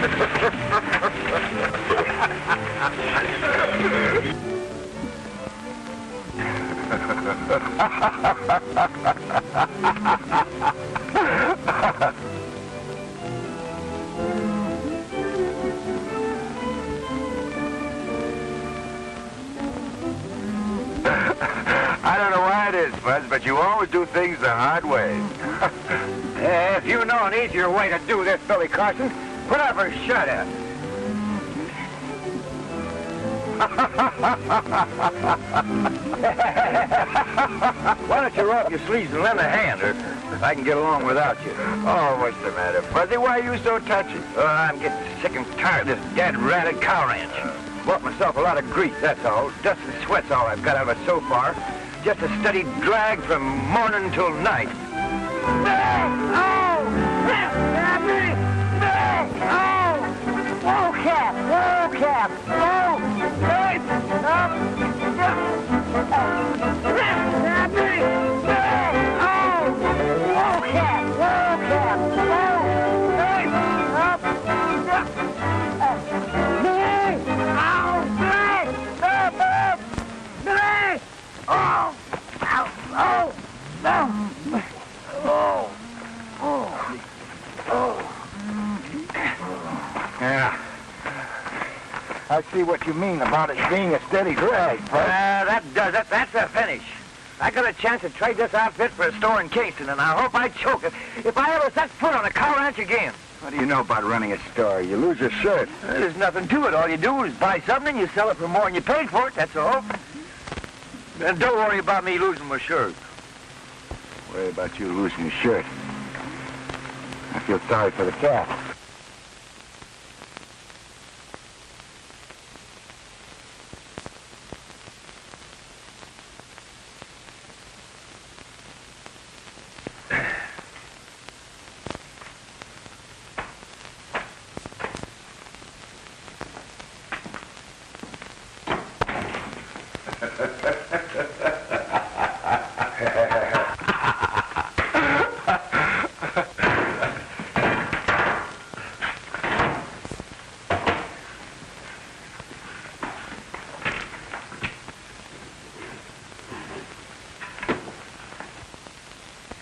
I don't know why it is, Buzz, but you always do things the hard way. If you know an easier way to do this, Billy Carson, put up or shut up. Why don't you roll up your sleeves and lend a hand, or I can get along without you. Oh, what's the matter, Fuzzy? Why are you so touchy? I'm getting sick and tired of this dead-ratted cow ranch. Bought myself a lot of grease, that's all. Dust and sweat's all I've got out of it so far. Just a steady drag from morning till night. Whoa, Cap! Whoa, Cap! Whoa! Hey! Stop! Happy! Oh! Whoa, Cap! Whoa, Cap! Whoa! Hey! Up! Billy! Ow! Billy! Up! Up! Billy! Oh! Ow! Oh! No! Oh! Oh! Oh! Yeah. I see what you mean about it being a steady drag, Buzz. That does it. That's the finish. I got a chance to trade this outfit for a store in Kingston, and I hope I choke it if I ever set foot on a cow ranch again. What do you know about running a store? You lose your shirt. There's nothing to it. All you do is buy something and you sell it for more than you paid for it, that's all. And don't worry about me losing my shirt. Worry about you losing your shirt. I feel sorry for the cat.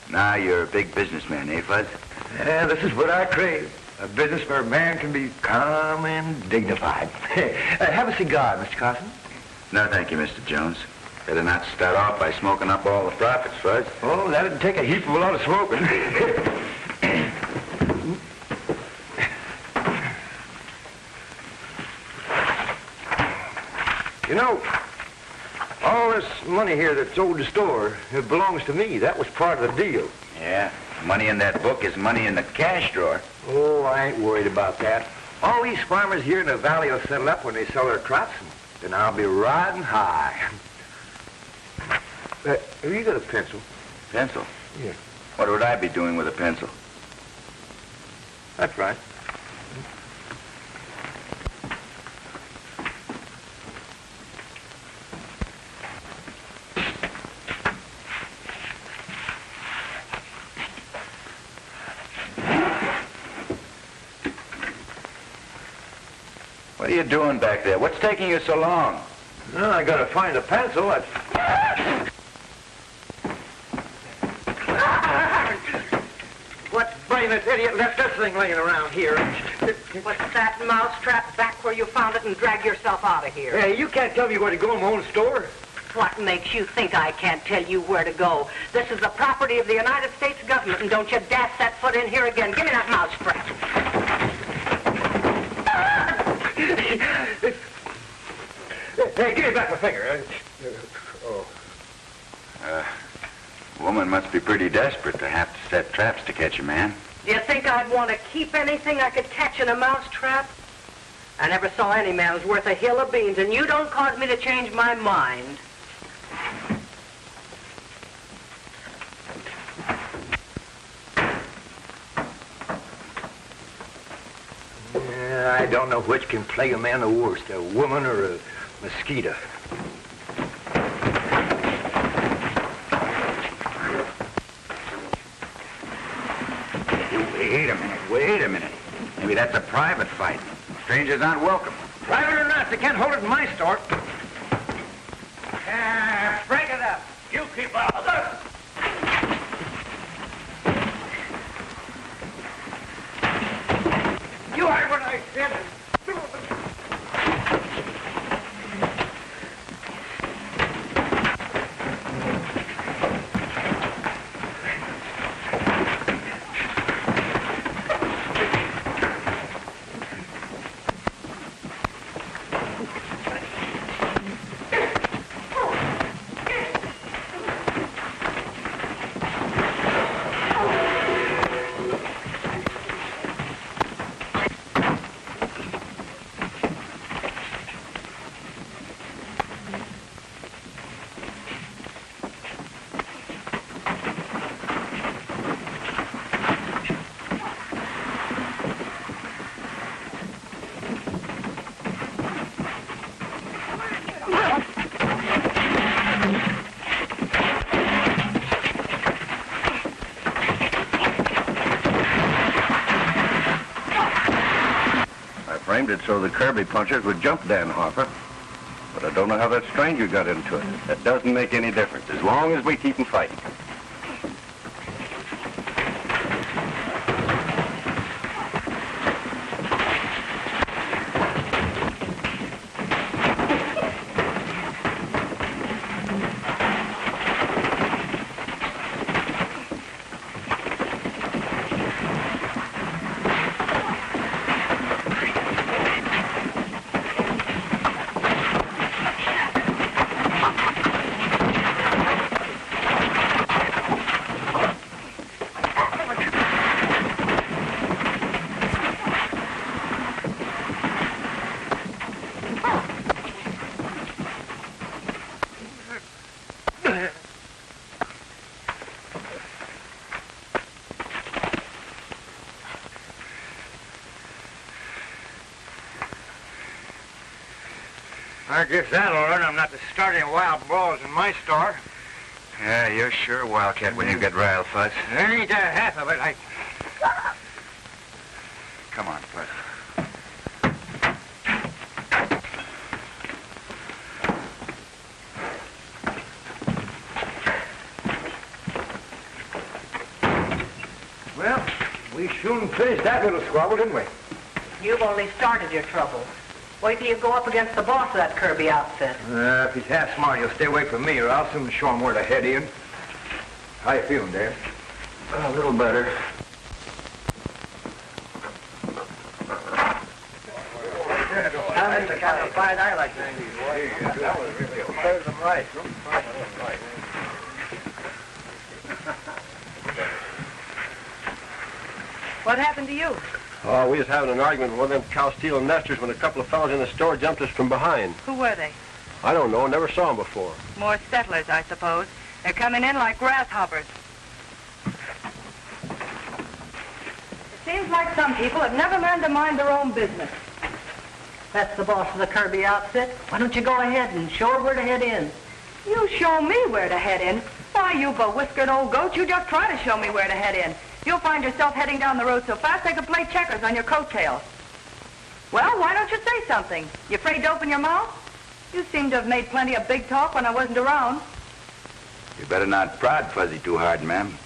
Now you're a big businessman, eh, Fuzz? Yeah, this is what I crave. A business where a man can be calm and dignified. Have a cigar, Mr. Carson. No, thank you, Mr. Jones. Better not start off by smoking up all the profits, Fuzz. Oh, that'd take a heap of a lot of smoking. You know, all this money here that's owed the store, it belongs to me. That was part of the deal. Yeah, money in that book is money in the cash drawer. Oh, I ain't worried about that. All these farmers here in the valley will settle up when they sell their crops, and then I'll be riding high. Have you got a pencil? Pencil? Yeah. What would I be doing with a pencil? That's right. What are you doing back there? What's taking you so long? Well, I gotta find a pencil. What brainless idiot left this thing laying around here? Put that mousetrap back where you found it and drag yourself out of here. Hey, you can't tell me where to go in my own store. What makes you think I can't tell you where to go? This is the property of the United States government, and don't you dash that foot in here again. Give me that mousetrap. Hey, give me back my finger. Woman must be pretty desperate to have to set traps to catch a man. Do you think I'd want to keep anything I could catch in a mousetrap? I never saw any man who's worth a hill of beans, and you don't cause me to change my mind. Yeah, I don't know which can plague a man the worst, a woman or a mosquito. Wait a minute. Maybe that's a private fight. Strangers aren't welcome. Private or not, they can't hold it in my store. Break it up. You keep out of this. You heard what I said. Framed it so the Kirby punchers would jump Dan Harper. But I don't know how that stranger got into it. That doesn't make any difference, as long as we keep them fighting. I guess that'll learn I'm not to start any wild brawls in my store. Yeah, you're sure a wildcat when you get riled, Fuzz. There ain't half of it. Come on, Fuzz. Well, we soon finished that little squabble, didn't we? You've only started your trouble. Wait till you go up against the boss of that Kirby outfit. If he's half smart, he'll stay away from me, or I'll soon show him where to head in. How you feeling, Dad? A little better. That's the kind of fight I like to see. That was really a serves them right. What happened to you? Oh, we was having an argument with one of them cow-stealing nesters when a couple of fellas in the store jumped us from behind. Who were they? I don't know. Never saw them before. More settlers, I suppose. They're coming in like grasshoppers. It seems like some people have never learned to mind their own business. That's the boss of the Kirby outfit. Why don't you go ahead and show her where to head in? You show me where to head in? Why, you bewhiskered old goat, you just try to show me where to head in. You'll find yourself heading down the road so fast they could play checkers on your coattails. Well, why don't you say something? You afraid to open your mouth? You seem to have made plenty of big talk when I wasn't around. You better not prod Fuzzy too hard, ma'am.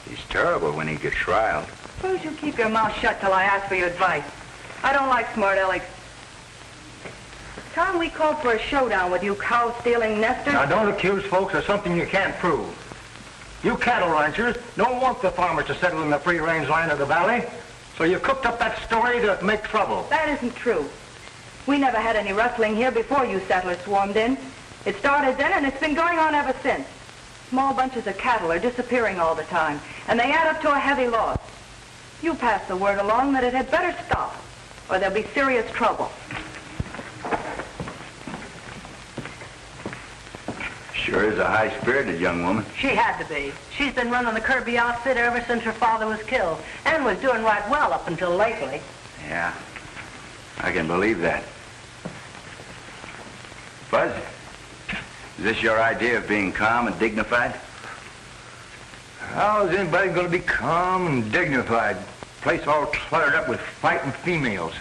He's terrible when he gets riled. Suppose you keep your mouth shut till I ask for your advice. I don't like smart alecks. Time we called for a showdown with you cow-stealing nesters. Now, don't accuse folks of something you can't prove. You cattle ranchers don't want the farmers to settle in the free-range land of the valley, so you cooked up that story to make trouble. That isn't true. We never had any rustling here before you settlers swarmed in. It started then, and it's been going on ever since. Small bunches of cattle are disappearing all the time, and they add up to a heavy loss. You pass the word along that it had better stop, or there'll be serious trouble. Sure is a high-spirited young woman. She had to be. She's been running the Kirby outfit ever since her father was killed, and was doing right well up until lately. Yeah, I can believe that. Buzz, is this your idea of being calm and dignified? How is anybody going to be calm and dignified? Place all cluttered up with fighting females.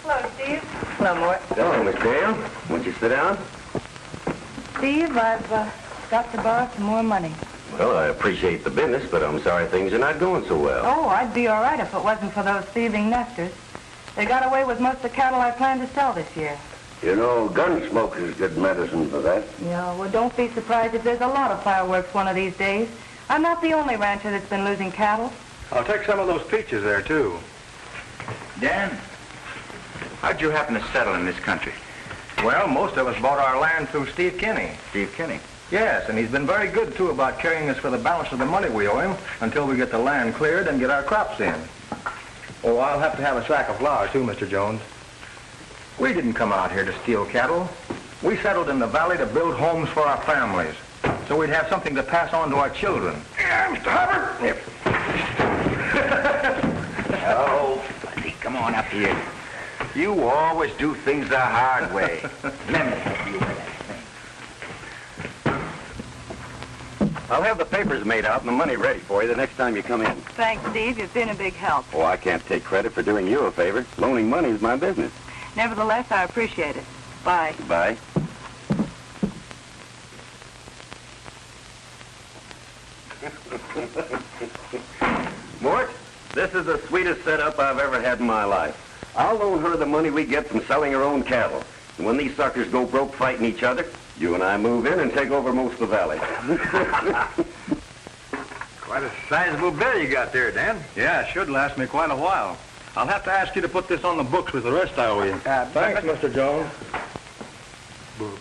Hello, Steve. Hello, Mort. Hello, Miss Dale. Won't you sit down? Steve, I've got to borrow some more money. Well, I appreciate the business, but I'm sorry things are not going so well. Oh, I'd be all right if it wasn't for those thieving nesters. They got away with most of the cattle I planned to sell this year. You know, gun smoke is good medicine for that. Yeah, well, don't be surprised if there's a lot of fireworks one of these days. I'm not the only rancher that's been losing cattle. I'll take some of those peaches there, too. Dan, how'd you happen to settle in this country? Well, most of us bought our land through Steve Kinney. Steve Kinney? Yes, and he's been very good, too, about carrying us for the balance of the money we owe him until we get the land cleared and get our crops in. Oh, I'll have to have a sack of flour, too, Mr. Jones. We didn't come out here to steal cattle. We settled in the valley to build homes for our families, so we'd have something to pass on to our children. Yeah, Mr. Hubbard. Yep. Oh, buddy, come on up here. You always do things the hard way. Let me help you with that thing. I'll have the papers made out and the money ready for you the next time you come in. Thanks, Steve. You've been a big help. Oh, I can't take credit for doing you a favor. Loaning money is my business. Nevertheless, I appreciate it. Bye. Bye. Mort, this is the sweetest setup I've ever had in my life. I'll loan her the money we get from selling her own cattle. And when these suckers go broke fighting each other, you and I move in and take over most of the valley. Quite a sizable bill you got there, Dan. Yeah, it should last me quite a while. I'll have to ask you to put this on the books with the rest I owe you. Thanks, Mr. Jones. Books.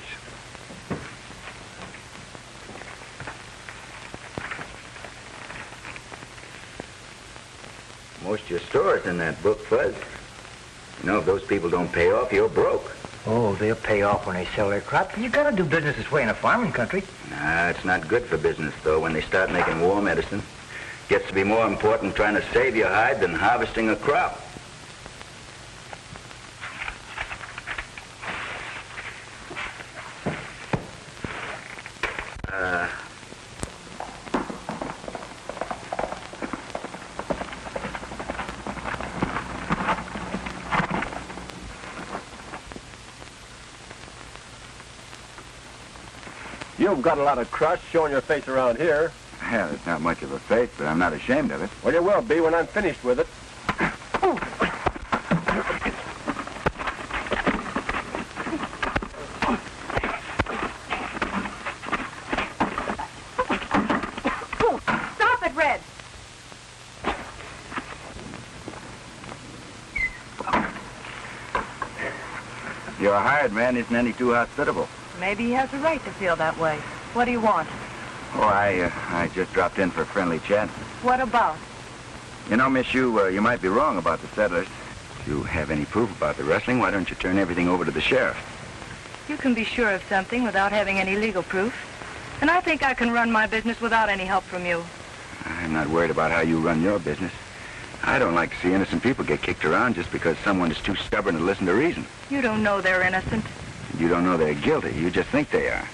Most of your store's in that book, Fuzz. You know, if those people don't pay off, you're broke. Oh, they'll pay off when they sell their crops. You gotta do business this way in a farming country. Nah, it's not good for business, though, when they start making war medicine. Gets to be more important trying to save your hide than harvesting a crop. You've got a lot of crust showing your face around here. Yeah, it's not much of a face, but I'm not ashamed of it. Well, you will be when I'm finished with it. Stop it, Red. Your hired man isn't any too hospitable. Maybe he has a right to feel that way. What do you want? Oh, I just dropped in for a friendly chat. What about? You know, Miss, you might be wrong about the settlers. If you have any proof about the rustling, why don't you turn everything over to the sheriff? You can be sure of something without having any legal proof. And I think I can run my business without any help from you. I'm not worried about how you run your business. I don't like to see innocent people get kicked around just because someone is too stubborn to listen to reason. You don't know they're innocent. You don't know they're guilty. You just think they are.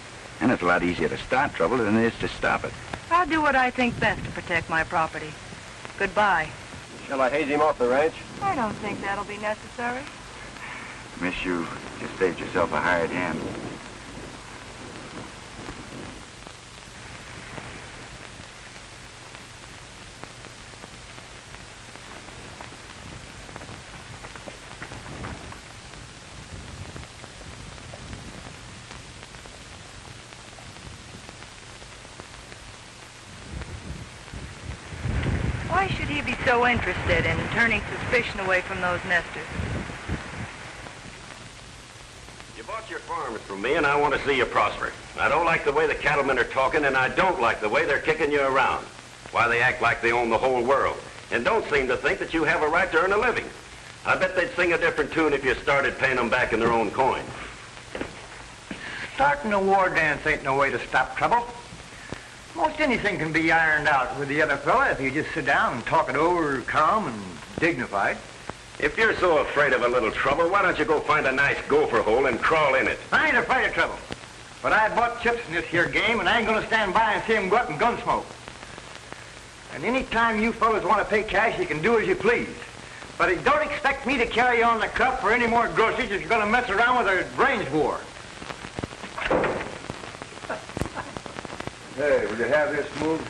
And it's a lot easier to start trouble than it is to stop it. I'll do what I think best to protect my property. Goodbye. Shall I haze him off the ranch? I don't think that'll be necessary. Miss, you just saved yourself a hired hand. Why should he be so interested in turning suspicion away from those nesters? You bought your farms from me, and I want to see you prosper. I don't like the way the cattlemen are talking, and I don't like the way they're kicking you around. Why they act like they own the whole world, and don't seem to think that you have a right to earn a living. I bet they'd sing a different tune if you started paying them back in their own coin. Starting a war dance ain't no way to stop trouble. Most anything can be ironed out with the other fella if you just sit down and talk it over calm and dignified. If you're so afraid of a little trouble, why don't you go find a nice gopher hole and crawl in it? I ain't afraid of trouble. But I bought chips in this here game, and I ain't gonna stand by and see him go up in gunsmoke. And any time you fellas want to pay cash, you can do as you please. But don't expect me to carry on the cup for any more groceries if you're gonna mess around with a range war. Hey, will you have this moved?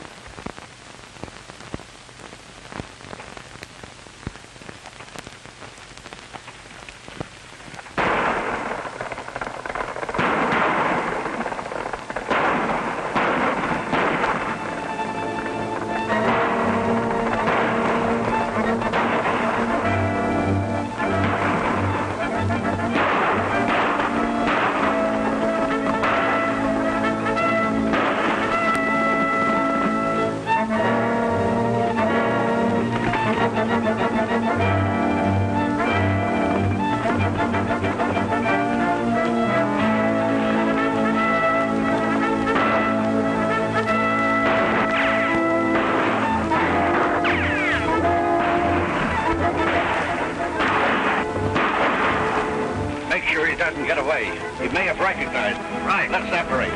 He may have recognized him. Right, let's separate.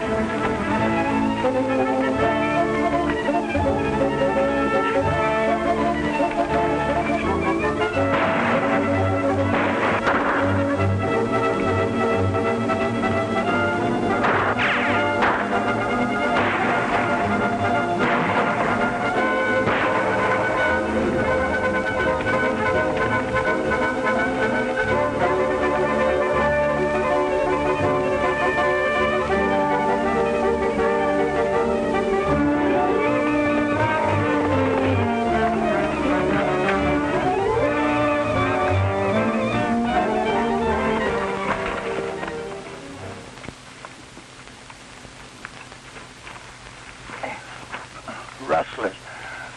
Rustlers.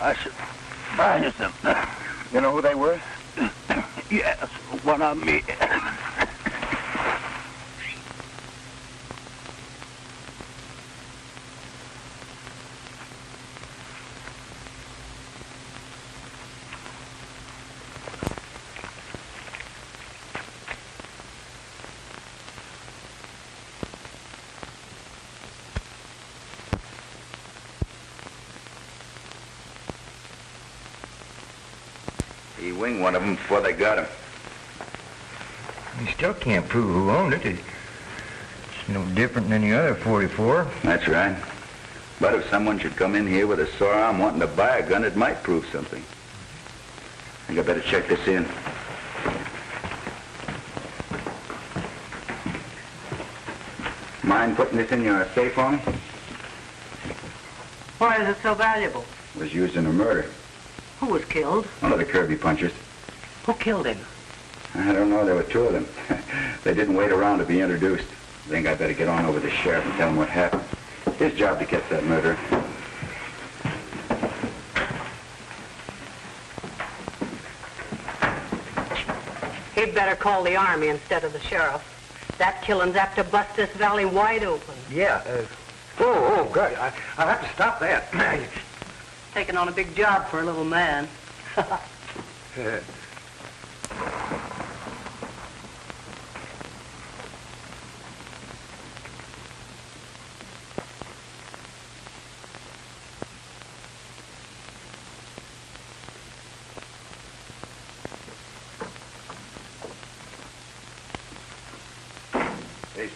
I surprised them. You know who they were? Yes, one of me. He winged one of them before they got him. You still can't prove who owned it. It's no different than any other 44. That's right. But if someone should come in here with a sore arm wanting to buy a gun, it might prove something. I think I better check this in. Mind putting this in your safe for me? Why is it so valuable? It was used in a murder. Who was killed? One of the Kirby punchers. Who killed him? I don't know. There were two of them. They didn't wait around to be introduced. I think I better get on over to the sheriff and tell him what happened. His job to catch that murderer. He'd better call the army instead of the sheriff. That killing's apt to bust this valley wide open. Yeah. Oh, God. I'll have to stop that. Taking on a big job for a little man. Hey,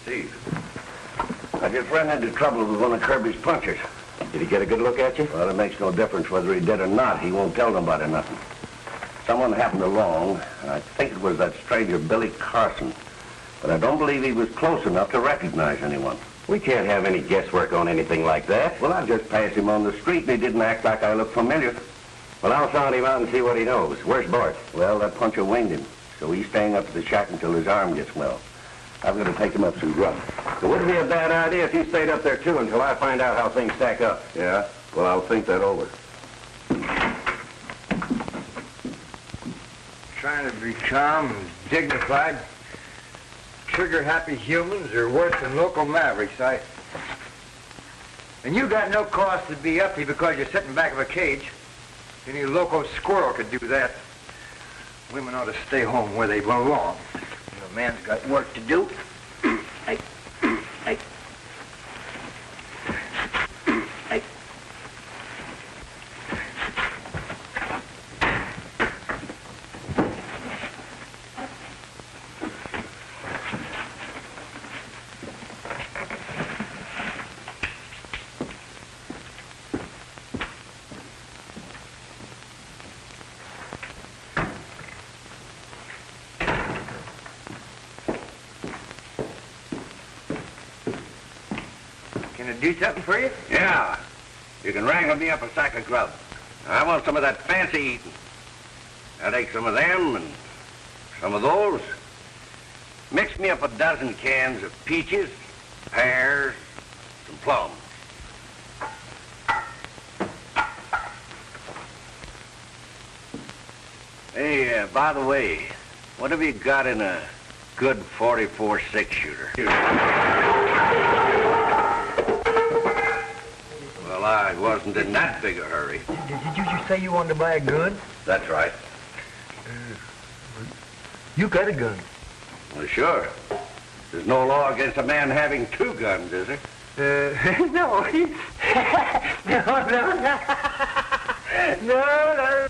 Steve. Your friend had trouble with one of Kirby's punchers. Did he get a good look at you? Well, it makes no difference whether he did or not. He won't tell nobody nothing. Someone happened along, and I think it was that stranger Billy Carson. But I don't believe he was close enough to recognize anyone. We can't have any guesswork on anything like that. Well, I just passed him on the street, and he didn't act like I looked familiar. Well, I'll sound him out and see what he knows. Where's Bart? Well, that puncher winged him, so he's staying up at the shack until his arm gets well. I'm going to take him up through rough. It wouldn't be a bad idea if you stayed up there, too, until I find out how things stack up. Yeah? Well, I'll think that over. Trying to be calm and dignified. Trigger-happy humans are worse than local mavericks. And you got no cause to be uppy because you're sitting back of a cage. Any local squirrel could do that. Women ought to stay home where they belong. A man's got work to do. Can it do something for you? Yeah. You can wrangle me up a sack of grub. I want some of that fancy eating. I'll take some of them and some of those. Mix me up a dozen cans of peaches, pears, some plums. Hey, by the way, what have you got in a good 44 6-shooter? Well, I wasn't in that big a hurry. Did you just say you wanted to buy a gun? That's right. You got a gun. Well, sure. There's no law against a man having two guns, is there? No.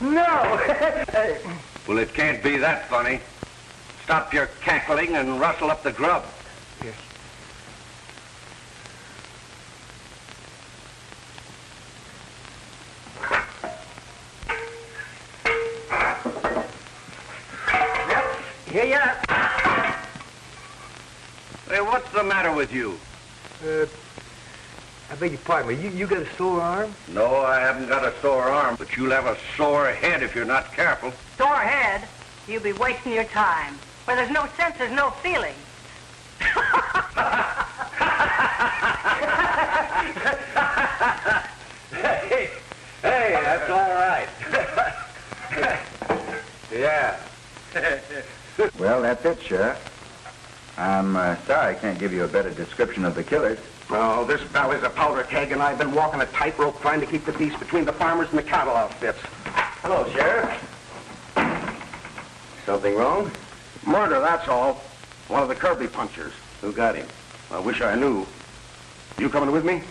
No. Well, it can't be that funny. Stop your cackling and rustle up the grub. Yes. Here you are. Hey, what's the matter with you? I beg your pardon, but you got a sore arm? No, I haven't got a sore arm, but you'll have a sore head if you're not careful. Sore head? You'll be wasting your time. Where there's no sense, there's no feeling. Hey, that's all right. Yeah. Well, that's it, Sheriff. I'm sorry I can't give you a better description of the killers. Oh, this valley's a powder keg, and I've been walking a tightrope trying to keep the peace between the farmers and the cattle outfits. Hello, Sheriff. Something wrong? Murder, that's all. One of the Kirby punchers. Who got him? I wish I knew. You coming with me?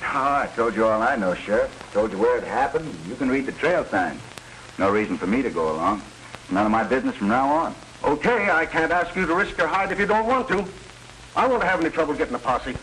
Oh, I told you all I know, Sheriff. Told you where it happened. You can read the trail signs. No reason for me to go along. None of my business from now on. Okay, I can't ask you to risk your hide if you don't want to. I won't have any trouble getting a posse.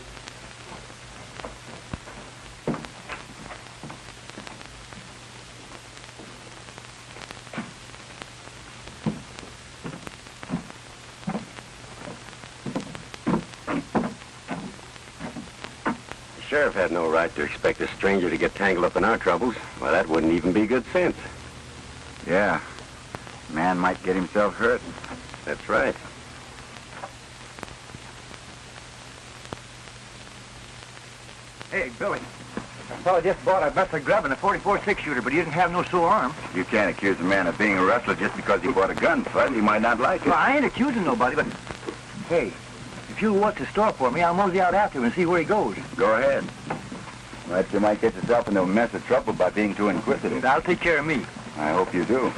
The sheriff had no right to expect a stranger to get tangled up in our troubles. Well, that wouldn't even be good sense. Yeah. Man might get himself hurt. That's right. Hey, Billy. A fellow just bought a mess of grub and a 44 6-shooter, but he doesn't have no sore arm. You can't accuse a man of being a rustler just because he bought a gun, Fudd. He might not like it. Well, I ain't accusing nobody, but... Hey, if you'll watch the store for me, I'll mosey out after him and see where he goes. Go ahead. But you might get yourself into a mess of trouble by being too inquisitive. I'll take care of me. I hope you do.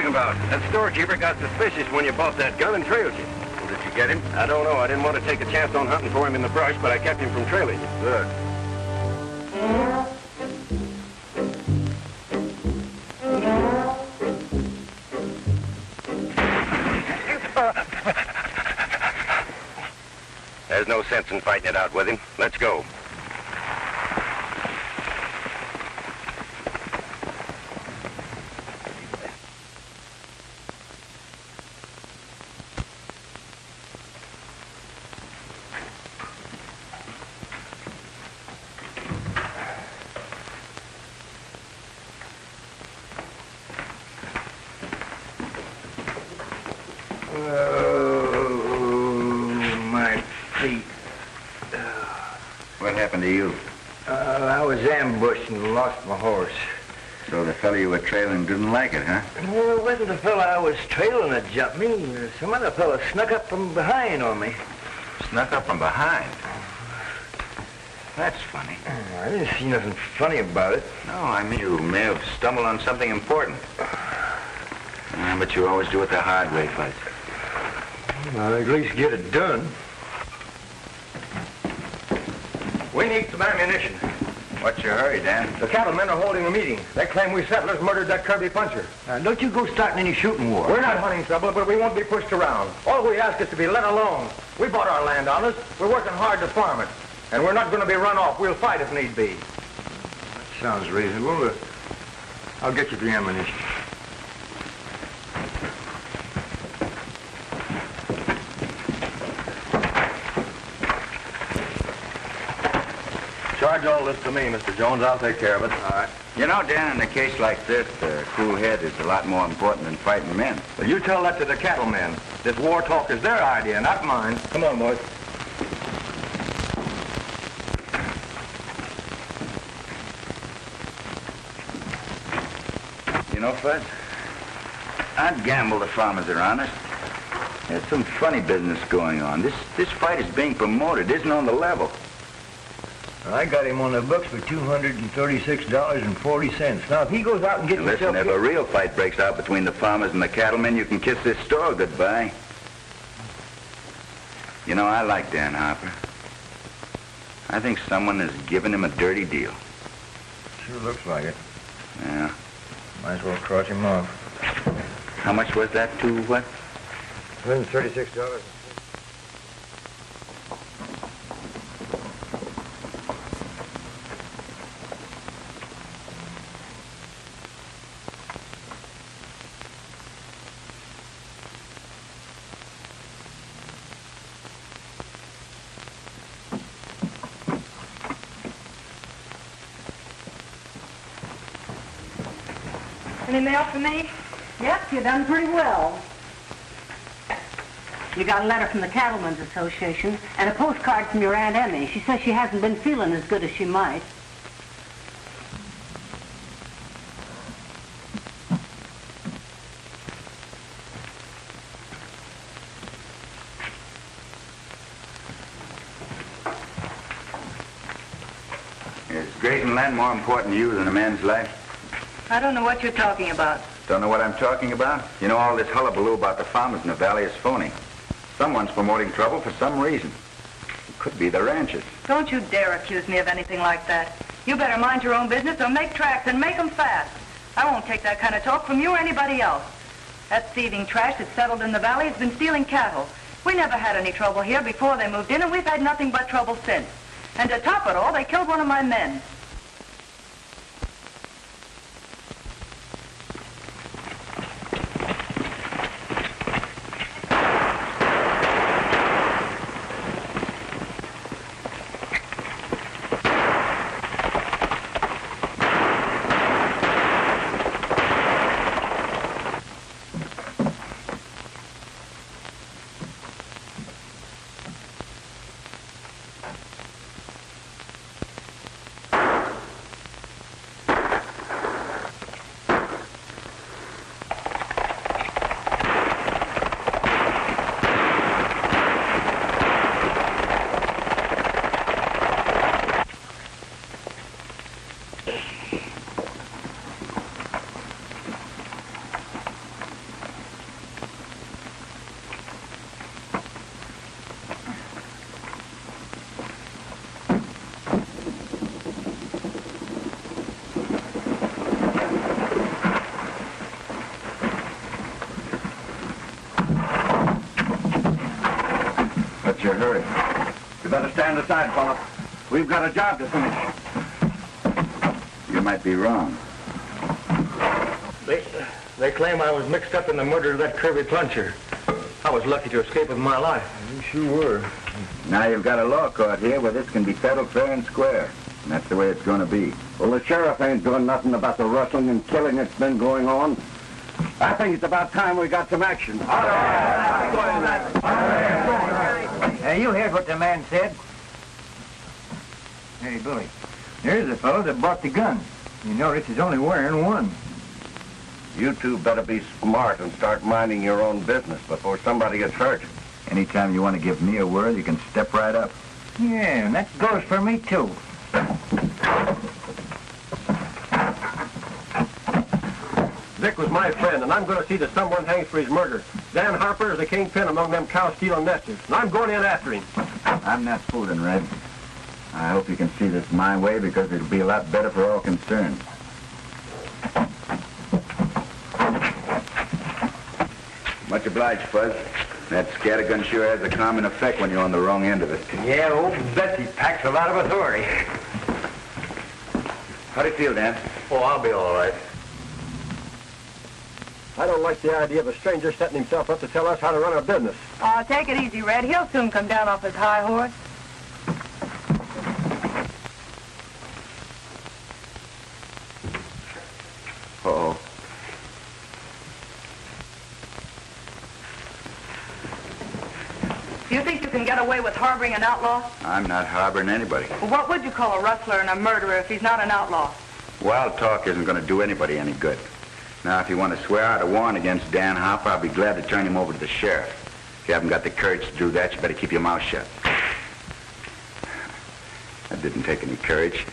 about? That storekeeper got suspicious when you bought that gun and trailed you. Well, did you get him? I don't know. I didn't want to take a chance on hunting for him in the brush, but I kept him from trailing you. Good. There's no sense in fighting it out with him. Let's go. What happened to you? I was ambushed and lost my horse. So the fellow you were trailing didn't like it, huh? Well, it wasn't the fellow I was trailing that jumped me. Some other fellow snuck up from behind on me. Snuck up from behind. That's funny. I didn't see nothing funny about it. No, I mean you may have stumbled on something important. But you always do it the hard way, Buzz. Well, at least get it done. We need some ammunition. What's your hurry, Dan? The cattlemen are holding a meeting. They claim we settlers murdered that Kirby puncher. Don't you go starting any shooting war. We're not hunting trouble, but we won't be pushed around. All we ask is to be let alone. We bought our land on us. We're working hard to farm it. And we're not going to be run off. We'll fight if need be. That sounds reasonable. I'll get you the ammunition. Charge all this to me, Mr. Jones. I'll take care of it. All right. You know, Dan, in a case like this, a cool head is a lot more important than fighting men. Well, you tell that to the cattlemen. This war talk is their idea, not mine. Come on, boys. You know, Fud, I'd gamble the farmers are honest. There's some funny business going on. This fight is being promoted. It isn't on the level. I got him on the books for $236.40. Now, if he goes out and gets Listen, himself... if a real fight breaks out between the farmers and the cattlemen, you can kiss this store goodbye. You know, I like Dan Harper. I think someone has given him a dirty deal. Sure looks like it. Yeah. Might as well cross him off. How much was that, to what? $136. Any mail for me? Yep, you done pretty well. You got a letter from the Cattlemen's Association and a postcard from your Aunt Emmy. She says she hasn't been feeling as good as she might. Is grazing land more important to you than a man's life? I don't know what you're talking about. Don't know what I'm talking about? You know, all this hullabaloo about the farmers in the valley is phony. Someone's promoting trouble for some reason. It could be the ranchers. Don't you dare accuse me of anything like that. You better mind your own business or make tracks and make them fast. I won't take that kind of talk from you or anybody else. That thieving trash that's settled in the valley has been stealing cattle. We never had any trouble here before they moved in, and we've had nothing but trouble since. And to top it all, they killed one of my men. hurry. You better stand aside, fella. We've got a job to finish. You might be wrong. They claim I was mixed up in the murder of that Kirby puncher. I was lucky to escape with my life. You sure were. Now you've got a law court here where this can be settled fair and square. And that's the way it's going to be. Well, the sheriff ain't doing nothing about the rustling and killing that's been going on. I think it's about time we got some action. Hey, you heard what the man said? Hey, Billy, there's the fellow that bought the gun. You notice he's only wearing one. You two better be smart and start minding your own business before somebody gets hurt. Anytime you want to give me a word, you can step right up. Yeah, and that goes for me, too. Vic was my friend, and I'm going to see that someone hangs for his murder. Dan Harper is the kingpin among them cow-stealing nesters, and I'm going in after him. I'm not fooling, Red. I hope you can see this my way because it'll be a lot better for all concerned. Much obliged, Fuzz. That scattergun sure has a common effect when you're on the wrong end of it. Yeah, old Betsy packs a lot of authority. How do you feel, Dan? Oh, I'll be all right. I don't like the idea of a stranger setting himself up to tell us how to run our business. Oh, take it easy, Red. He'll soon come down off his high horse. Uh-oh. You think you can get away with harboring an outlaw? I'm not harboring anybody. Well, what would you call a rustler and a murderer if he's not an outlaw? Wild talk isn't going to do anybody any good. Now, if you want to swear out a warrant against Dan Harper, I'll be glad to turn him over to the sheriff. If you haven't got the courage to do that, you better keep your mouth shut. That didn't take any courage.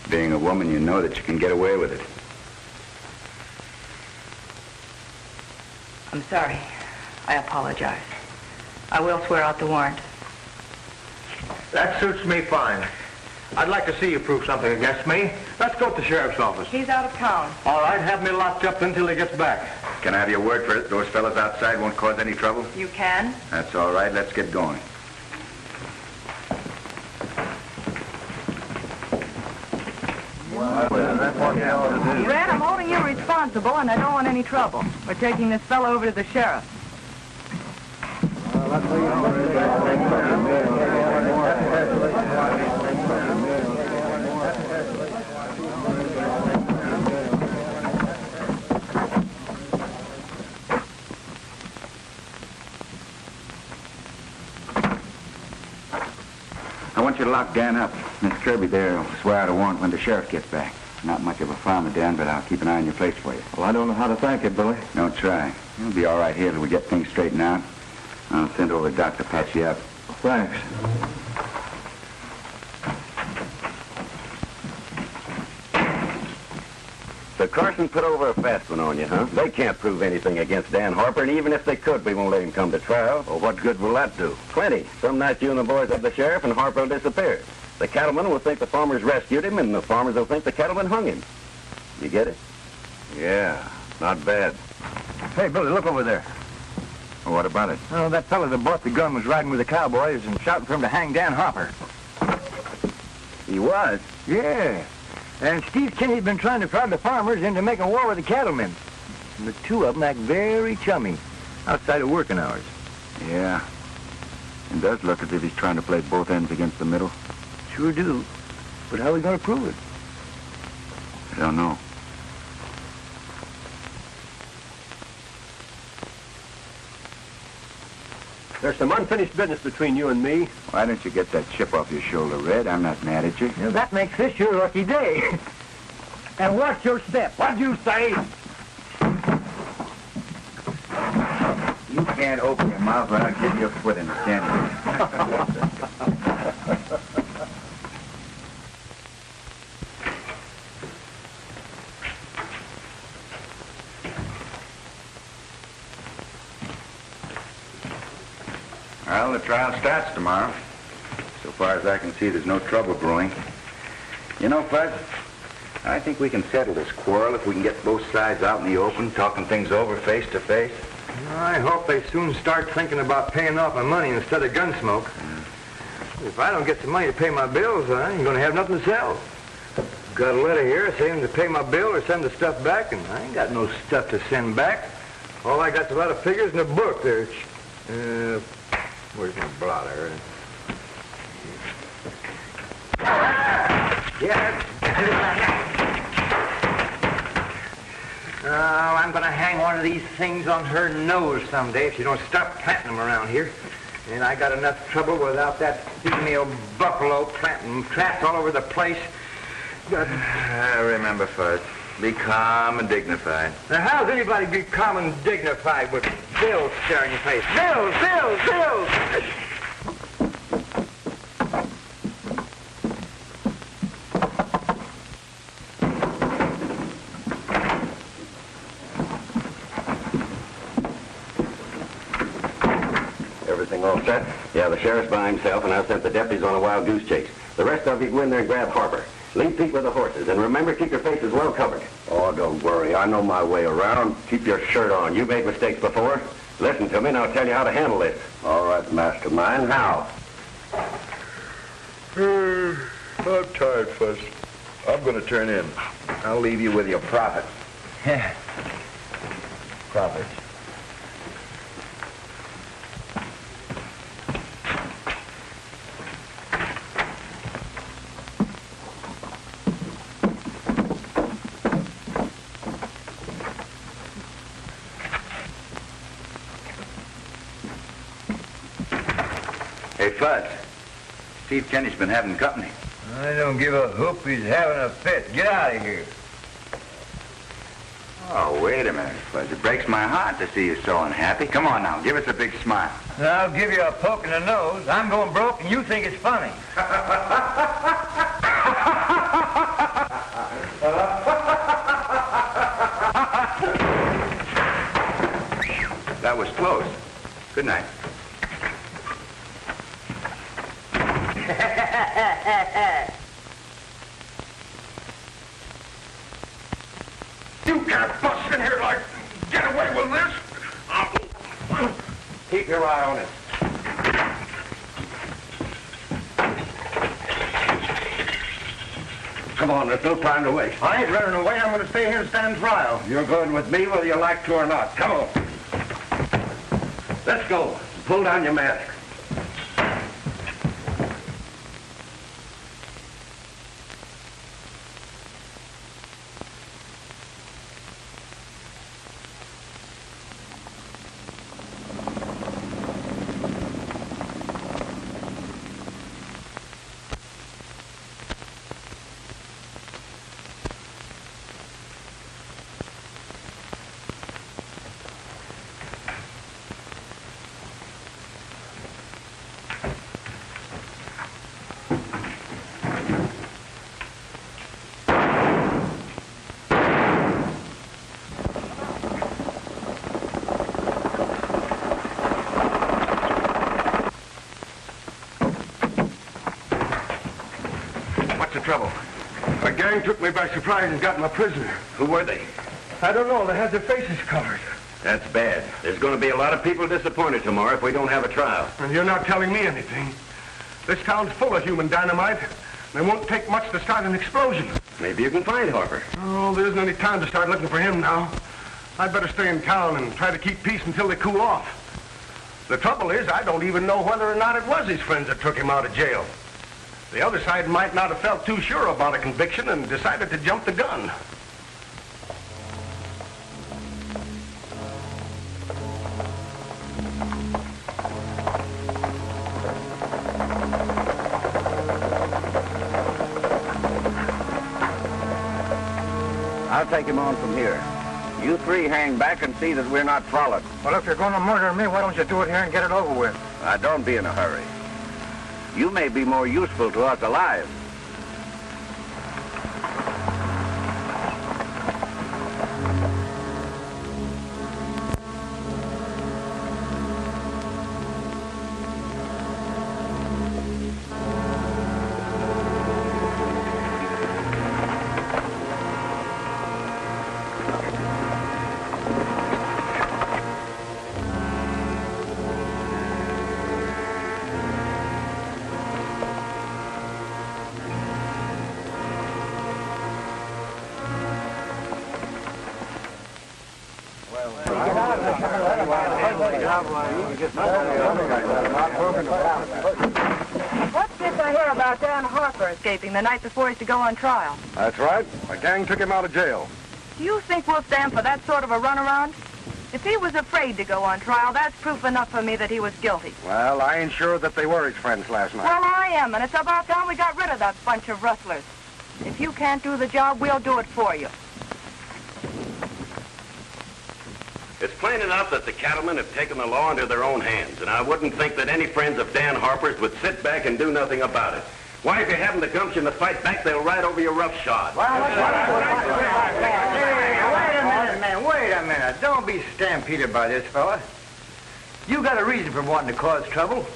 Being a woman, you know that you can get away with it. I'm sorry. I apologize. I will swear out the warrant. That suits me fine. I'd like to see you prove something against me. Let's go to the sheriff's office. He's out of town. All right, have me locked up until he gets back. Can I have your word for it? Those fellas outside won't cause any trouble? You can? That's all right. Let's get going. Red, I'm holding you responsible, and I don't want any trouble. We're taking this fellow over to the sheriff. I want you to lock Dan up. Miss Kirby there will swear out a warrant when the sheriff gets back. Not much of a farmer, Dan, but I'll keep an eye on your place for you. Well, I don't know how to thank you, Billy. Don't try. You'll be all right here till we get things straightened out. I'll send over a doc to patch you up. Thanks. So Carson put over a fast one on you, huh? They can't prove anything against Dan Harper, and even if they could, we won't let him come to trial. Well, what good will that do? Plenty. Some night you and the boys have the sheriff, and Harper will disappear. The cattleman will think the farmers rescued him, and the farmers will think the cattleman hung him. You get it? Yeah, not bad. Hey, Billy, look over there. Well, what about it? Oh, that fellow that bought the gun was riding with the cowboys and shouting for him to hang Dan Harper. He was? Yeah. And Steve Kinney had been trying to prod the farmers into making war with the cattlemen. And the two of them act very chummy outside of working hours. Yeah. It does look as if he's trying to play both ends against the middle. Sure do. But how are we going to prove it? I don't know. There's some unfinished business between you and me. Why don't you get that chip off your shoulder, Red? I'm not mad at you. Well, that makes this your lucky day. And watch your step. What'd you say? You can't open your mouth without getting your foot in it, can you? Well, the trial starts tomorrow. So far as I can see, there's no trouble brewing. You know, Fuzz, I think we can settle this quarrel if we can get both sides out in the open, talking things over face to face. I hope they soon start thinking about paying off my money instead of Gunsmoke. If I don't get some money to pay my bills, I ain't going to have nothing to sell. Got a letter here saying to pay my bill or send the stuff back, and I ain't got no stuff to send back. All I got's a lot of figures in a book there. Where's my blotter? Yeah. Oh, I'm going to hang one of these things on her nose someday if she don't stop planting them around here. And I got enough trouble without that female buffalo planting traps all over the place. Remember, Fuzz, be calm and dignified. Now, how's anybody be calm and dignified with bills staring your face? Bills, bills, bills! Everything all set? Yeah, the sheriff's by himself, and I've sent the deputies on a wild goose chase. The rest of you go in there and grab Harper. Leave Pete with the horses, and remember, keep your faces well covered. Oh, don't worry. I know my way around. Keep your shirt on. You made mistakes before. Listen to me, and I'll tell you how to handle this. All right, mastermind. How? I'm tired, Fuzz. I'm going to turn in. I'll leave you with your profits. Profits. Hey, Fuzz. Steve Kinney's been having company. I don't give a hoop. He's having a fit. Get out of here. Oh, wait a minute, Fuzz. It breaks my heart to see you so unhappy. Come on now, give us a big smile. I'll give you a poke in the nose. I'm going broke, and you think it's funny. That was close. Good night. You can't bust in here like get away with this. Keep your eye on it. Come on, there's no time to waste. I ain't running away. I'm going to stay here and stand trial. You're going with me whether you like to or not. Come on. Let's go. Pull down your mask. Trouble. A gang took me by surprise and got my prisoner. Who were they? I don't know. They had their faces covered. That's bad. There's going to be a lot of people disappointed tomorrow if we don't have a trial. And you're not telling me anything. This town's full of human dynamite. It won't take much to start an explosion. Maybe you can find Harper. Oh, there isn't any time to start looking for him now. I'd better stay in town and try to keep peace until they cool off. The trouble is, I don't even know whether or not it was his friends that took him out of jail. The other side might not have felt too sure about a conviction and decided to jump the gun. I'll take him on from here. You three hang back and see that we're not followed. Well, if you're going to murder me, why don't you do it here and get it over with? Don't be in a hurry. You may be more useful to us alive. What's this I hear about Dan Harper escaping the night before he's to go on trial? That's right. The gang took him out of jail. Do you think we'll stand for that sort of a runaround? If he was afraid to go on trial, that's proof enough for me that he was guilty. Well, I ain't sure that they were his friends last night. Well, I am, and it's about time we got rid of that bunch of rustlers. If you can't do the job, we'll do it for you. It's plain enough that the cattlemen have taken the law into their own hands, and I wouldn't think that any friends of Dan Harper's would sit back and do nothing about it. Why, if you haven't the gumption to fight back, they'll ride over you roughshod. Wait a minute. Don't be stampeded by this, fella. You got a reason for wanting to cause trouble,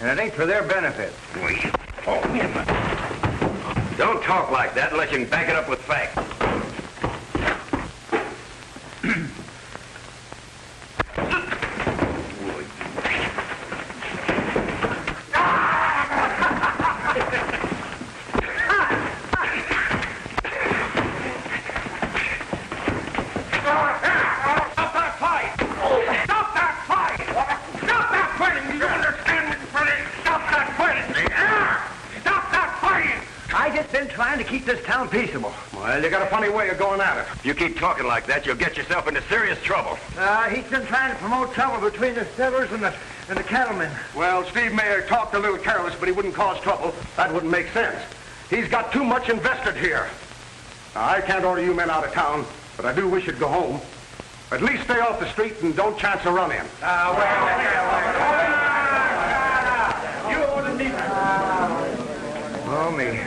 and it ain't for their benefit. Don't talk like that unless you can back it up with facts. Trying to keep this town peaceable. Well, you got a funny way of going at it. If you keep talking like that, you'll get yourself into serious trouble. He's been trying to promote trouble between the settlers and the cattlemen. Well, Steve may have talked a little careless, but he wouldn't cause trouble. That wouldn't make sense. He's got too much invested here. Now, I can't order you men out of town, but I do wish you'd go home. At least stay off the street and don't chance a run-in. Oh, me.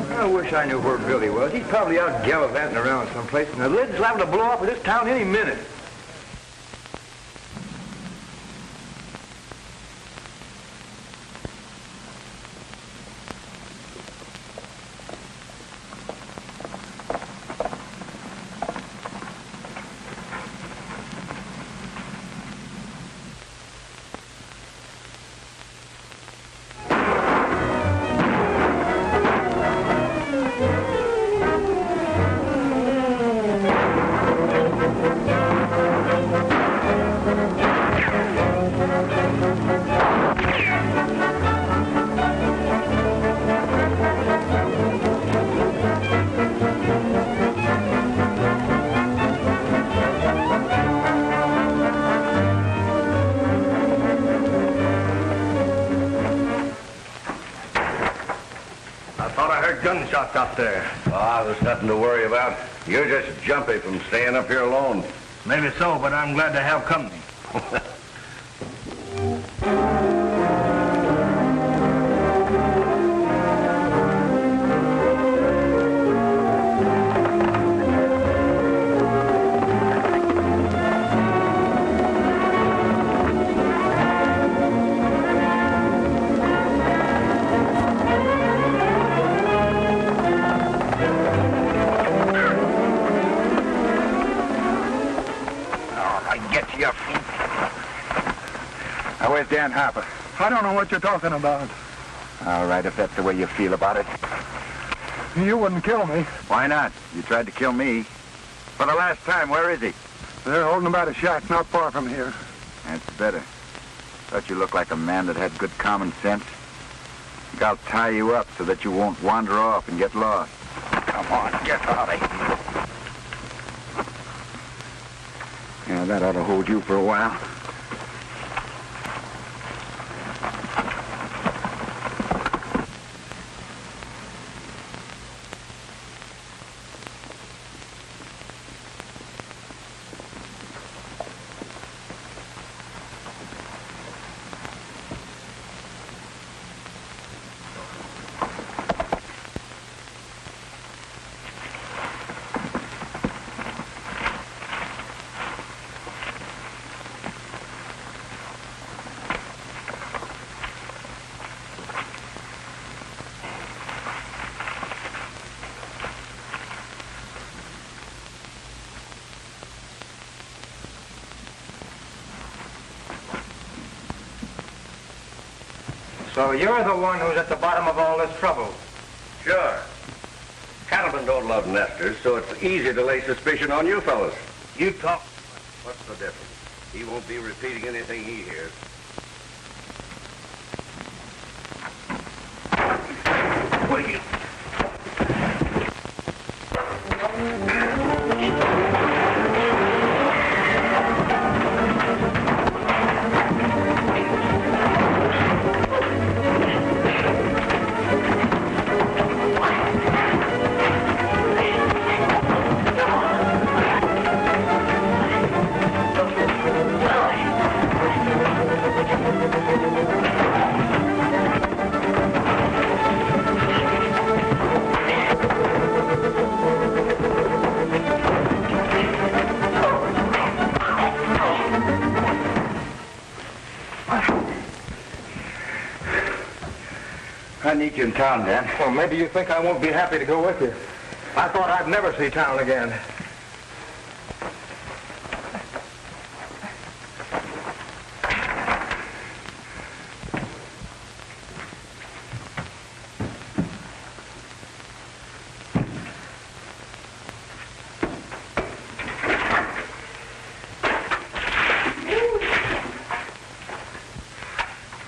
I wish I knew where Billy was. He's probably out gallivanting around someplace, and the lid's liable to blow off of this town any minute. Gunshots out there. Ah, there's nothing to worry about. You're just jumpy from staying up here alone. Maybe so, but I'm glad to have company. Where's Dan Harper? I don't know what you're talking about. All right, if that's the way you feel about it. You wouldn't kill me. Why not? You tried to kill me. For the last time, where is he? They're holding him at a shack not far from here. That's better. Thought you looked like a man that had good common sense. Think I'll tie you up so that you won't wander off and get lost. Come on, get out of here. Yeah, that ought to hold you for a while. So you're the one who's at the bottom of all this trouble? Sure. Cattlemen don't love nesters, so it's easy to lay suspicion on you fellas. You talk. What's the difference? He won't be repeating anything he hears. What are you... I need you in town, Dan. Well, maybe you think I won't be happy to go with you. I thought I'd never see town again.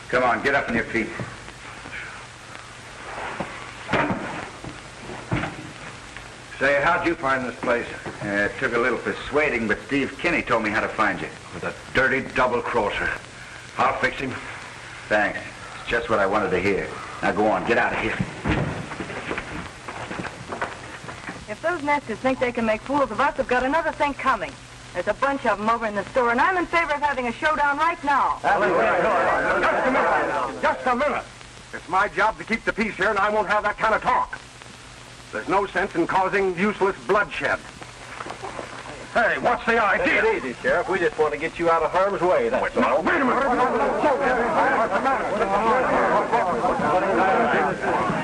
Come on, get up on your feet. Say, how'd you find this place? It took a little persuading, but Steve Kinney told me how to find you. With a dirty double-crosser. I'll fix him. Thanks. It's just what I wanted to hear. Now go on, get out of here. If those nesters think they can make fools of us, they've got another thing coming. There's a bunch of them over in the store, and I'm in favor of having a showdown right now. Just a minute. Just a minute. It's my job to keep the peace here, and I won't have that kind of talk. There's no sense in causing useless bloodshed. Hey, what's the idea? Take it easy, Sheriff. We just want to get you out of harm's way, that's all. Wait a minute. What's the matter?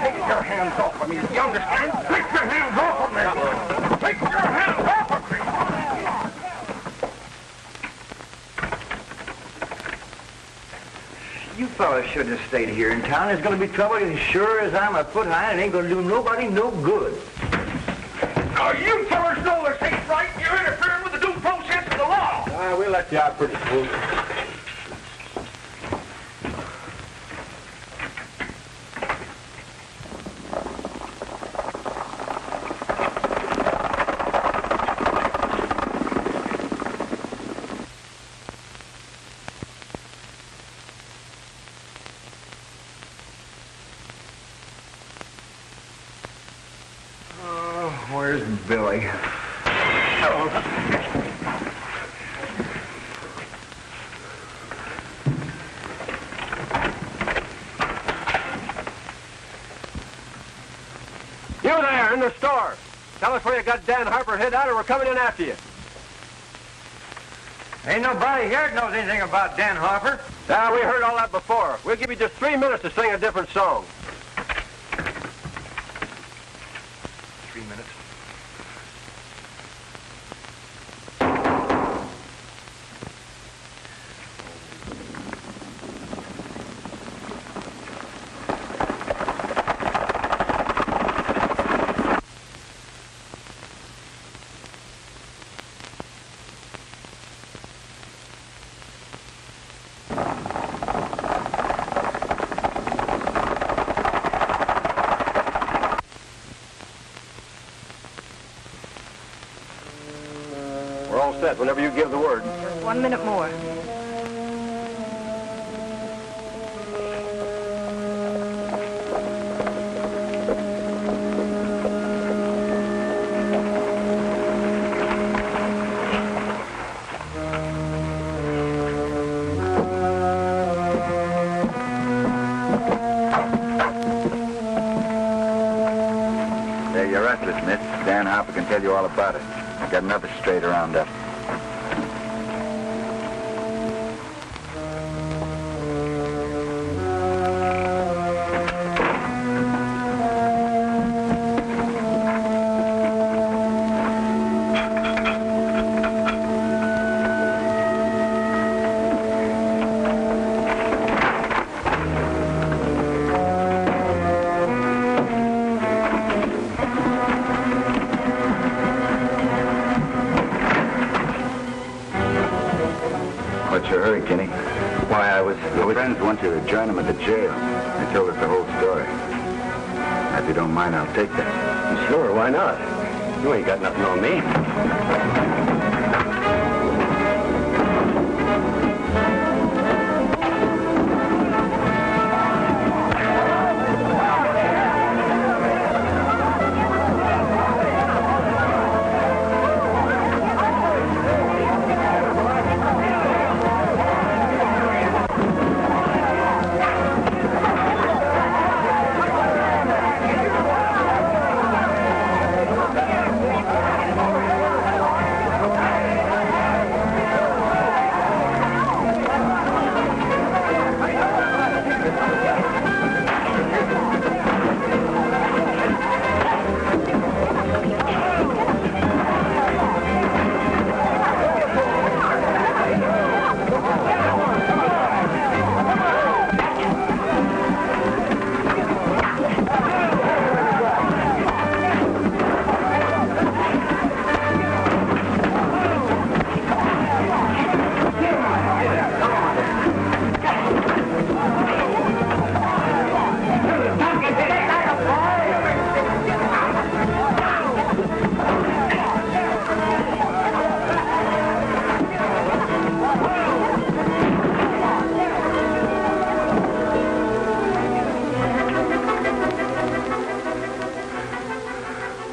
Take your hands off of me. You understand? Take your hands off of me. Take your hands off of me. You fellas shouldn't have stayed here in town. There's going to be trouble as sure as I'm a foot high, and it ain't going to do nobody no good. Now, you fellas know this ain't right. You're interfering with the due process of the law. We'll let you out pretty soon. Where's Billy? You there, in the store. Tell us where you got Dan Harper hid out or we're coming in after you. Ain't nobody here that knows anything about Dan Harper. Yeah, we heard all that before. We'll give you just 3 minutes to sing a different song. 3 minutes. We're all set whenever you give the word. Just 1 minute more. There, you're restless, miss. Dan Harper can tell you all about it. Got another straight around up. hurry, Kinney. Why, I was... Your friends want you to join them at the jail. They told us the whole story. If you don't mind, I'll take that. Sure, why not? You ain't got nothing on me.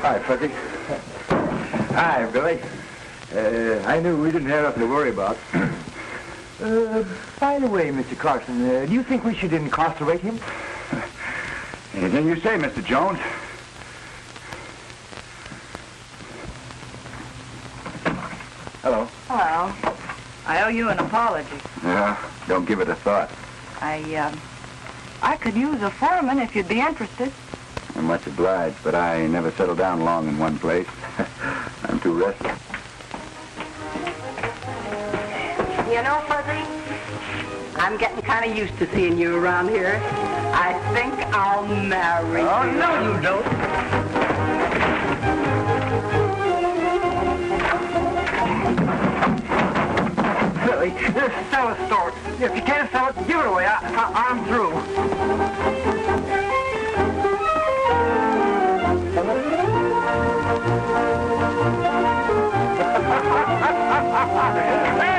Hi, Fuzzy. Hi, Billy. I knew we didn't have nothing to worry about. By the way, Mr. Carson, do you think we should incarcerate him? Anything you say, Mr. Jones. Hello. Hello. I owe you an apology. Yeah, don't give it a thought. I could use a foreman if you'd be interested. I'm much obliged, but I never settle down long in one place. I'm too restless. You know, Fuzzy, I'm getting kind of used to seeing you around here. I think I'll marry you. Oh, no, you don't. Billy, this sell a store. If you can't sell it, give it away. I'm through. Hey!